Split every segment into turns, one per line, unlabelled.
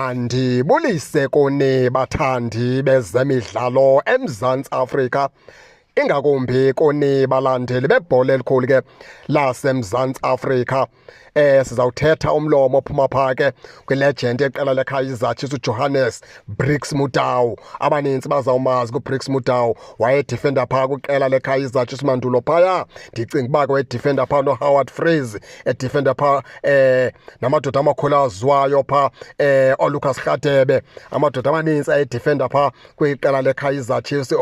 Andibulise kuni bathandi bezemidlalo eMzantsi Afrika, ingakumbi kuni balandeli bebhola elikhulu ke laseMzantsi Afrika. Sizawuthetha umlomo ophuma phaa ke kwilegend yeqela leKaizer Chiefs uJohannes Bricks Motau. Abaninzi bazawumazi kuBricks Motau, wayedifenda phaa kwiqela leKaizer Chiefs mandulo phaya. Ndicinga uba ke wayedifenda phaa noHoward Freeze, edifenda phaa namadoda amakhulu aziwayo phaa oLucas Radebe. Amadoda amaninzi ayedifenda phaa kwiqela leKaizer Chiefs,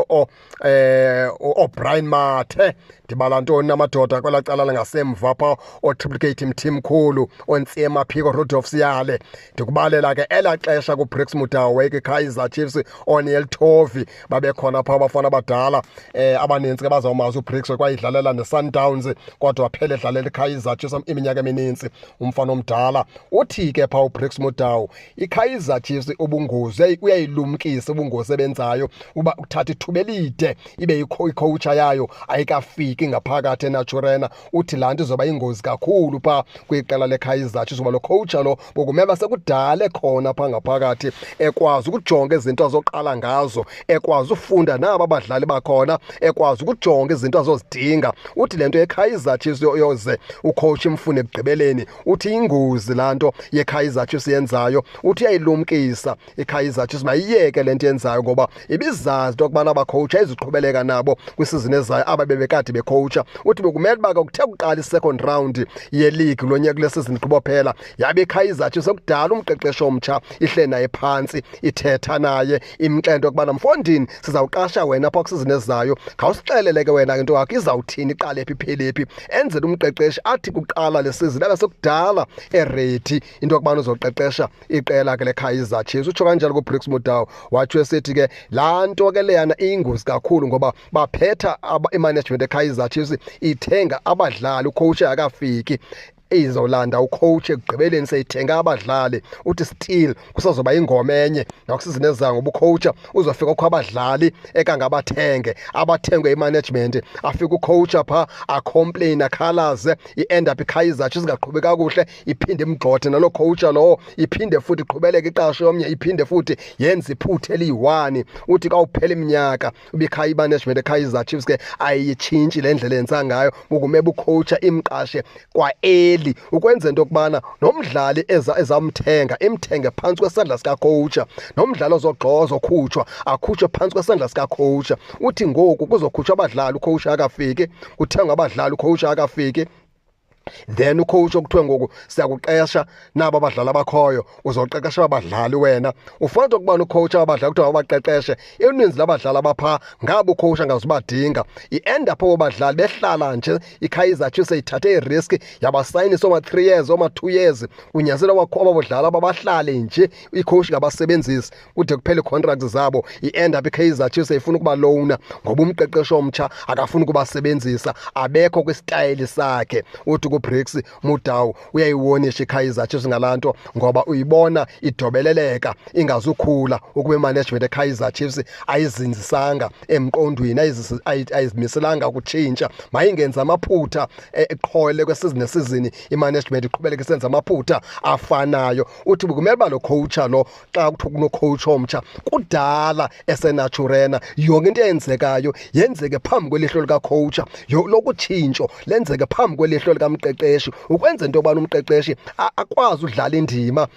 Brian Mathe. Ndibala ntoni namadoda kwelaa cala langasemva phaa, oTriplicate Mthimkhulu, oNtsema Phiko, Rudolph Siyale. Ndikubalela ke elaa xesha kuBricks Motau kwiKaizer Chiefs, oNeil Tovi babekhona phaa abafana abadala. Abaninzi ke bazawumazi uBricks kwayidlalela neSundowns, kodwa waphela edlalela iKaizer Chiefs iminyaka emininzi, umfana omdala. Uthi ke phaa uBricks Motau, iKaizer Chiefs ubungozi uyayilumkisa ubungozi ebenzayo uba uthatha ithuba elide ibe icoacha yayo ayikafiki ngaphakathi eNaturena. Uthi laa nto izoba ingozi kakhulu phaa kwiqela leKaizer Chiefs, uba lo coacha lo bokumele sekudala khona phaa ngaphakathi, ekwazi ukujonga izinto azoqala ngazo, ekwazi ufunda naba abadlali bakhona, ekwazi ukujonga izinto azozidinga. Uthi le nto yeKaizer Chiefs yoze ucoach imfune ekugqibeleni, uthi ingozi laa nto yeKaizer Chiefs yenzayo. Uthi uyayilumkisa iKaizer Chiefs mayiyeke le nto yenzayo, ngoba ibizazi into yokubana abacoach ayizuqhubeleka nabo kwisizini ezayo aba bebekade becoacha. Uthi bekumele uba kuthe kuqala i-second round yeleague lo nyaka kule sizini kubophela, yabe iKaizer Chiefs sekudala umqeqesho omtsha ihle naye phantsi, ithetha naye imxento yokubana mfondini sizawuqasha wena phaa kwisizini ezayo, khawusixelele ke wena into yakho izawuthini, iqale phi iphele phi. Enzele umqeqeshi athi kuqala le sizini abe sekudala eredi into yokubana uzoqeqesha iqela ke leKaizer Chiefs. Utsho kanjalo kuBricks Motau, watsho esithi ke laa nto ke leyana iyingozi kakhulu, ngoba baphetha imanagement yeKaizer Chiefs ithenga abadlali, ucoach akafiki, izolanda ucoach ekugqibeleni seyithenga abadlali. Uthi still kusazoba ingoma enye nakusizini ezayo, ngoba ucoacha uzofika kukho abadlali ekangabathenge, abathengwe imanagement, afike ucoacha phaa acomplain, akhalaze, i-end up iKaizer Chiefs ingaqhubi kakuhle, iphinde imgxothe nalo coacha lowo, iphinde futhi iqhubeleke iqashe omnye, iphinde futhi yenze iphuthe eliyi-1. Uthi kawuphela iminyaka ubikhaya imanagement yeKaizer Chiefs ke ayitshintshi le ndlela yenza ngayo, bokumele ucoacha imqashe kwa ukwenza into yokubana nomdlali ezamthenga imthenge phantsi kwesandla sikacoacha, nomdlali ozokhutshwa akhutshwe phantsi kwesandla sikacoacha. Uthi ngoku kuzokhutshwa abadlali ucoacha akafiki, kuthengwa abadlali ucoacha akafiki, then ucoach okuthiwe ngoku siyakuqesha nabo abadlali abakhoyo, uzoqeqesha abadlali wena. Ufuna ukubana ucoach abadlali kuthiwa abaqeqeshe, ininzi labadlali abapha ngabo ucoach angazubadinga. I-end up abadlali behlala nje, iKaizer Chiefs ithathe irisk yabasayinisa oma-3 years oma-2 years, unyazela wakho abadlali ababahlale nje, icoach ngabasebenzisi kude kuphele contracts zabo. I-end up iKaizer Chiefs ifuna ukuba loan, ngoba umqeqesho omtsha akafuni ukubasebenzisa, abekho kwisitayile sakhe. Uthi Bricks Motau uyayiwonisha iKaizer Chiefs ngalaa nto, ngoba uyibona idobeleleka ingazukhula, ukuba imanagement yeKaizer Chiefs ayizinzisanga emqondweni, ayizimiselanga ukutshintsha, mayingenza amaphutha eqhole kwesizini nesizini, imanagement iqhubeleka isenza amaphutha afanayo. Uthi bekumele uba lo coacha lo, xa kuthiwa kunocoach omtsha kudala eseNaturena, yonke into eyenzekayo yenzeke phambi kwelihlo likacoacha, lokutshintsho lenzeke phambi kwelihlo likamqeqeshi, ukwenza into yobana umqeqeshi akwazi udlala indima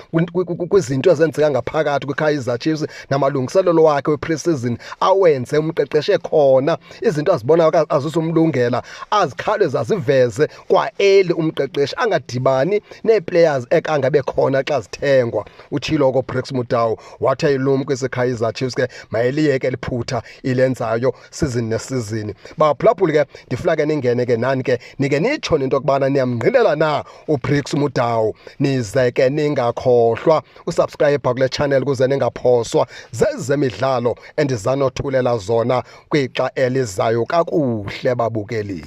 kwizinto ezenzeka ngaphakathi kwiKaizer Chiefs, namalungiselelo wakhe we-pre-season awenze umqeqeshi ekhona, izinto azibonayo azisumlungela azikhawuleze aziveze kwa eli umqeqeshi, angadibani nee-players ekangabe khona xa zithengwa. Utshilo koBricks Motau wathi ayilumkisa iKaizer Chiefs ke mayiliyeke liphutha ilenzayo season nesizini. Baphulaphuli ke ndifuna ke ningene ke nani ke nike nitsho into yokubana niyamngqinela na uBricks Motau, nize ke ningakhohlwa usubscribe kule channel kuze ningaphoswa zezemidlalo endizanothulela zona kwixa elizayo kakuhle babukeli.